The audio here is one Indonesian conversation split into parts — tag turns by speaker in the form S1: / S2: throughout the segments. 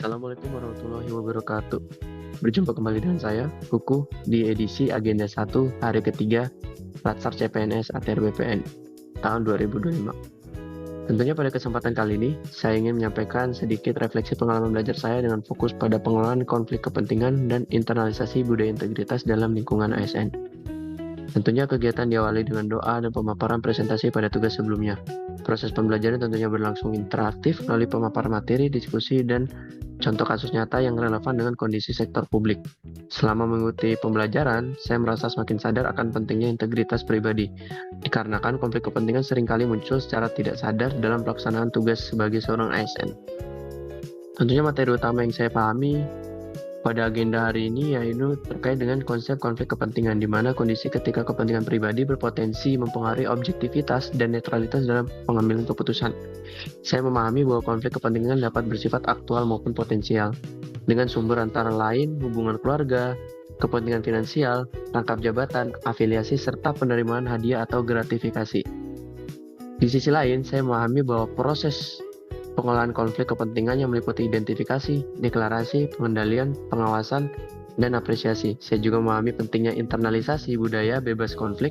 S1: Assalamualaikum warahmatullahi wabarakatuh. Berjumpa kembali dengan saya, Kuku, di edisi Agenda 1 hari ketiga Latsar CPNS ATR BPN tahun 2025. Tentunya pada kesempatan kali ini, saya ingin menyampaikan sedikit refleksi pengalaman belajar saya dengan fokus pada pengelolaan konflik kepentingan dan internalisasi budaya integritas dalam lingkungan ASN. Tentunya kegiatan diawali dengan doa dan pemaparan presentasi pada tugas sebelumnya. Proses pembelajaran tentunya berlangsung interaktif melalui pemaparan materi, diskusi, dan contoh kasus nyata yang relevan dengan kondisi sektor publik. Selama mengikuti pembelajaran, saya merasa semakin sadar akan pentingnya integritas pribadi, dikarenakan konflik kepentingan seringkali muncul secara tidak sadar dalam pelaksanaan tugas sebagai seorang ASN. Tentunya materi utama yang saya pahami pada agenda hari ini yaitu terkait dengan konsep konflik kepentingan, di mana kondisi ketika kepentingan pribadi berpotensi mempengaruhi objektivitas dan netralitas dalam pengambilan keputusan. Saya memahami bahwa konflik kepentingan dapat bersifat aktual maupun potensial, dengan sumber antara lain hubungan keluarga, kepentingan finansial, rangkap jabatan, afiliasi, serta penerimaan hadiah atau gratifikasi. Di sisi lain, saya memahami bahwa proses pengolahan konflik kepentingan yang meliputi identifikasi, deklarasi, pengendalian, pengawasan, dan apresiasi. Saya juga memahami pentingnya internalisasi budaya bebas konflik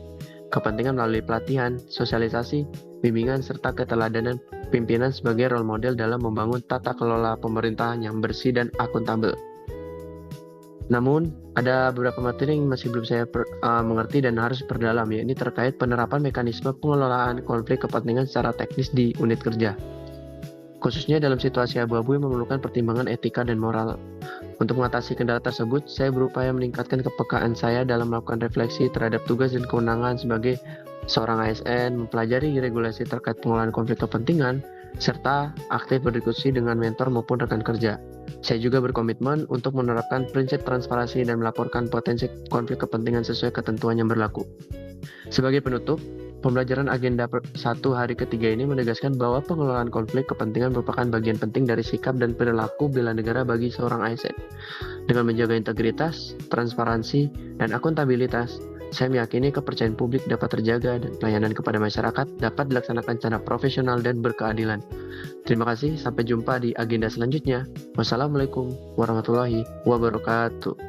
S1: kepentingan melalui pelatihan, sosialisasi, bimbingan, serta keteladanan pimpinan sebagai role model dalam membangun tata kelola pemerintahan yang bersih dan akuntabel. Namun, ada beberapa materi yang masih belum saya mengerti dan harus perdalam, yaitu terkait penerapan mekanisme pengelolaan konflik kepentingan secara teknis di unit kerja. Khususnya dalam situasi abu-abu yang memerlukan pertimbangan etika dan moral. Untuk mengatasi kendala tersebut, saya berupaya meningkatkan kepekaan saya dalam melakukan refleksi terhadap tugas dan kewenangan sebagai seorang ASN, mempelajari regulasi terkait pengelolaan konflik kepentingan, serta aktif berdiskusi dengan mentor maupun rekan kerja. Saya juga berkomitmen untuk menerapkan prinsip transparansi dan melaporkan potensi konflik kepentingan sesuai ketentuan yang berlaku. Sebagai penutup, pembelajaran agenda 1 hari ketiga ini menegaskan bahwa pengelolaan konflik kepentingan merupakan bagian penting dari sikap dan perilaku bela negara bagi seorang ASN. Dengan menjaga integritas, transparansi, dan akuntabilitas, saya meyakini kepercayaan publik dapat terjaga dan pelayanan kepada masyarakat dapat dilaksanakan secara profesional dan berkeadilan. Terima kasih, sampai jumpa di agenda selanjutnya. Wassalamualaikum warahmatullahi wabarakatuh.